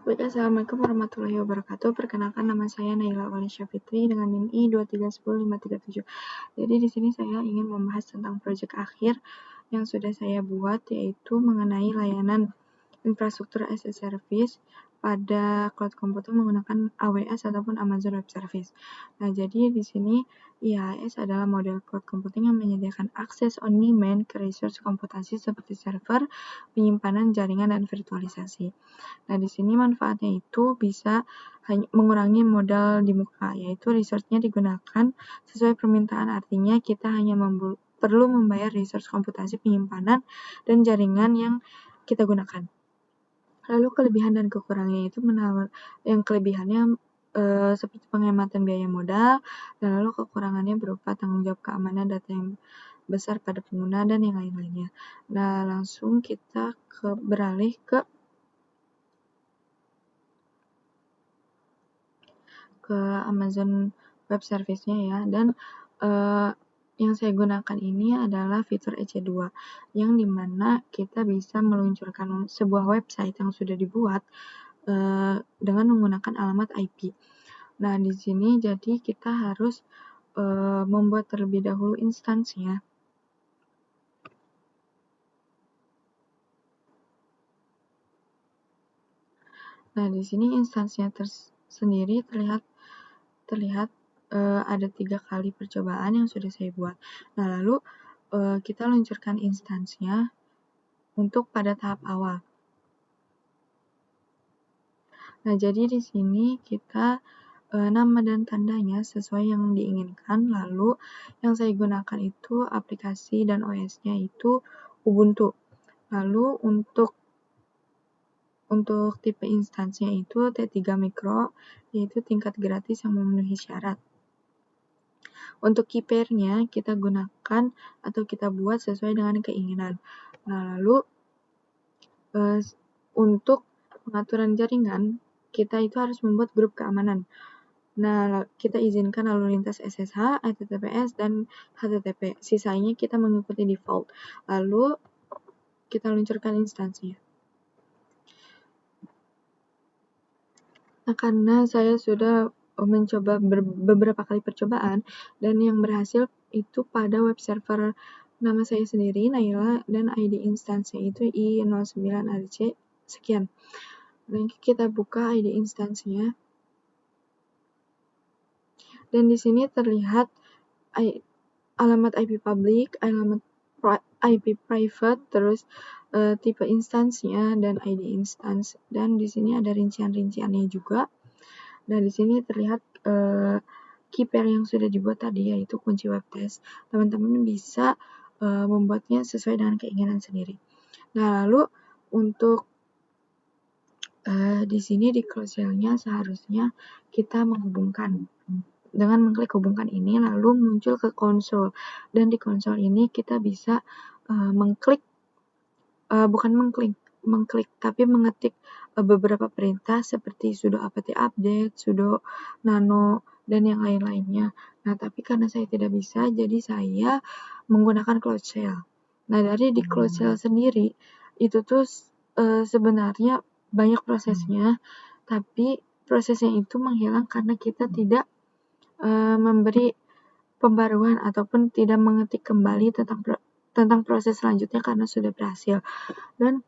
Baik, Assalamualaikum warahmatullahi wabarakatuh. Perkenalkan, nama saya Naila Walisya Fitri dengan NIM I2310537. Jadi di sini saya ingin membahas tentang proyek akhir yang sudah saya buat, yaitu mengenai layanan infrastruktur as a service pada cloud computing menggunakan AWS ataupun Amazon Web Service. Nah, jadi di sini IaaS adalah model cloud computing yang menyediakan akses on demand ke resource komputasi seperti server, penyimpanan, jaringan, dan virtualisasi. Nah, di sini manfaatnya itu bisa mengurangi modal di muka, yaitu resource-nya digunakan sesuai permintaan. Artinya kita hanya perlu membayar resource komputasi, penyimpanan, dan jaringan yang kita gunakan. Lalu kelebihan dan kekurangannya itu yang kelebihannya seperti penghematan biaya modal, dan lalu kekurangannya berupa tanggung jawab keamanan data yang besar pada pengguna dan yang lain-lainnya. Nah, langsung kita beralih ke Amazon Web Service-nya ya, dan yang saya gunakan ini adalah fitur EC2 yang dimana kita bisa meluncurkan sebuah website yang sudah dibuat dengan menggunakan alamat IP. Nah, di sini jadi kita harus membuat terlebih dahulu instansnya. Nah, di sini instansnya sendiri terlihat ada 3 kali percobaan yang sudah saya buat. Nah, lalu kita luncurkan instansnya untuk pada tahap awal. Nah, jadi di sini kita nama dan tandanya sesuai yang diinginkan. Lalu yang saya gunakan itu aplikasi dan OS-nya itu Ubuntu. Lalu untuk tipe instansnya itu T3 Micro, yaitu tingkat gratis yang memenuhi syarat. Untuk key pair-nya kita gunakan atau kita buat sesuai dengan keinginan. Nah, lalu untuk pengaturan jaringan, kita itu harus membuat grup keamanan. Nah, kita izinkan lalu lintas SSH, HTTPS, dan HTTP. Sisanya kita mengikuti default. Lalu kita luncurkan instansinya. Nah, karena saya sudah mencoba beberapa kali percobaan, dan yang berhasil itu pada web server nama saya sendiri, Naila, dan ID instansinya itu I09RC, sekian. Nah, kita buka ID instansinya. Dan di sini terlihat alamat IP public, alamat IP private, terus tipe instansinya dan ID instance, dan di sini ada rincian-rinciannya juga. Dan di sini terlihat key pair yang sudah dibuat tadi, yaitu kunci web test. Teman-teman bisa membuatnya sesuai dengan keinginan sendiri. Nah, lalu untuk di sini di close shell-nya seharusnya kita menghubungkan. Dengan mengklik hubungkan ini, lalu muncul ke konsol. Dan di konsol ini kita bisa mengklik, tapi mengetik beberapa perintah seperti sudo apt update, sudo nano, dan yang lain-lainnya. Nah, tapi karena saya tidak bisa, jadi saya menggunakan close shell. Nah, dari di close shell sendiri, itu tuh sebenarnya banyak prosesnya, tapi prosesnya itu menghilang karena kita tidak memberi pembaruan ataupun tidak mengetik kembali tentang proses selanjutnya karena sudah berhasil. Dan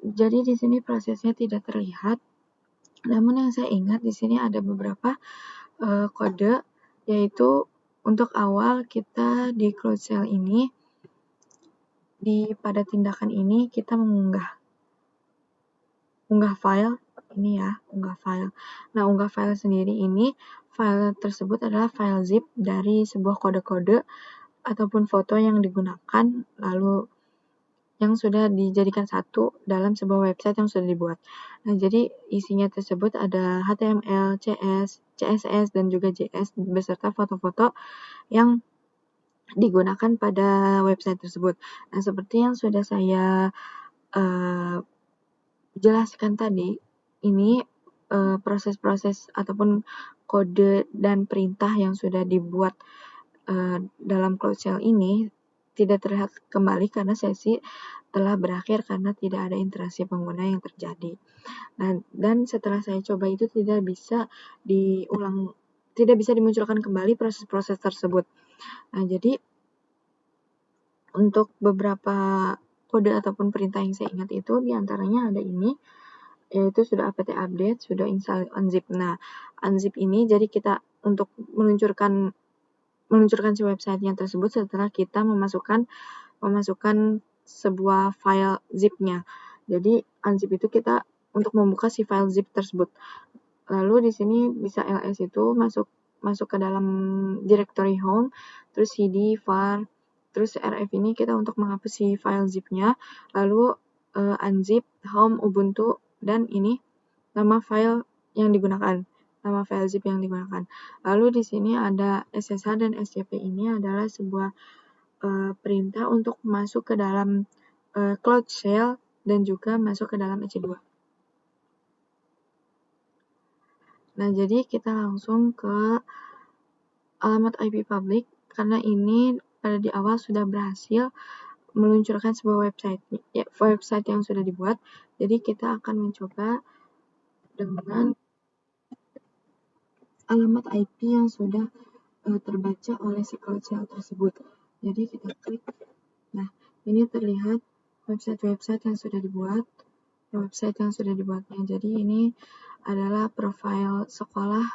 jadi di sini prosesnya tidak terlihat. Namun yang saya ingat di sini ada beberapa kode, yaitu untuk awal kita di close shell ini, pada tindakan ini kita mengunggah file ini ya, unggah file. Nah, unggah file sendiri ini, file tersebut adalah file zip dari sebuah kode-kode ataupun foto yang digunakan, lalu yang sudah dijadikan satu dalam sebuah website yang sudah dibuat. Nah, jadi isinya tersebut ada HTML, CS, CSS, dan juga JS beserta foto-foto yang digunakan pada website tersebut. Nah, seperti yang sudah saya jelaskan tadi, ini proses-proses ataupun kode dan perintah yang sudah dibuat dalam close shell ini tidak terlihat kembali karena sesi telah berakhir karena tidak ada interaksi pengguna yang terjadi. Nah, dan setelah saya coba itu tidak bisa dimunculkan kembali proses-proses tersebut. Nah, jadi untuk beberapa kode ataupun perintah yang saya ingat itu diantaranya ada ini, yaitu sudah apt update, sudah install unzip. Nah, unzip ini jadi kita untuk meluncurkan si website-nya tersebut setelah kita memasukkan sebuah file zip-nya. Jadi unzip itu kita untuk membuka si file zip tersebut. Lalu di sini bisa ls itu masuk ke dalam directory home, terus cd var, terus rf ini kita untuk menghapus si file zip-nya, lalu unzip home ubuntu, dan ini nama file yang digunakan, nama file zip yang digunakan. Lalu di sini ada ssh dan scp, ini adalah sebuah perintah untuk masuk ke dalam Cloud Shell dan juga masuk ke dalam EC2. Nah, jadi kita langsung ke alamat IP public, karena ini pada di awal sudah berhasil meluncurkan sebuah website yang sudah dibuat. Jadi kita akan mencoba dengan alamat IP yang sudah terbaca oleh si Cloud Shell tersebut. Jadi kita klik. Nah, ini terlihat website yang sudah dibuat. Jadi ini adalah profil sekolah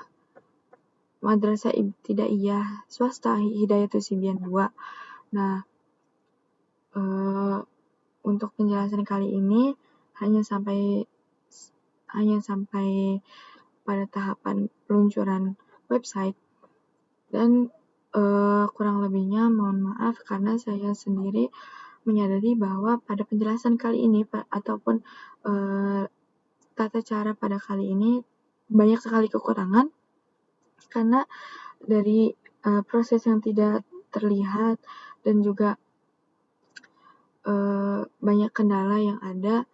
Madrasah Ibtidaiyah Swasta Hidayatul Sibyan 2. Nah, untuk penjelasan kali ini hanya sampai pada tahapan peluncuran website, dan kurang lebihnya mohon maaf karena saya sendiri menyadari bahwa pada penjelasan kali ini ataupun tata cara pada kali ini banyak sekali kekurangan karena dari proses yang tidak terlihat dan juga banyak kendala yang ada,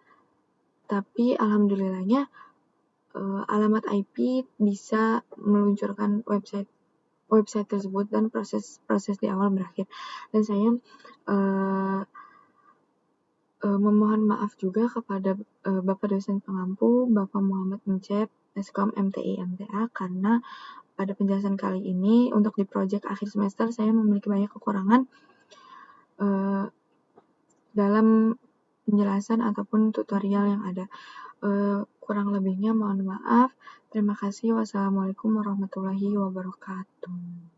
tapi alhamdulillahnya alamat IP bisa meluncurkan website tersebut dan proses di awal berakhir. Dan saya memohon maaf juga kepada Bapak dosen pengampu, Bapak Muhammad Mencep, Eskom MTI MTA, karena pada penjelasan kali ini untuk di proyek akhir semester saya memiliki banyak kekurangan dalam penjelasan ataupun tutorial yang ada. Kurang lebihnya mohon maaf. Terima kasih. Wassalamualaikum warahmatullahi wabarakatuh.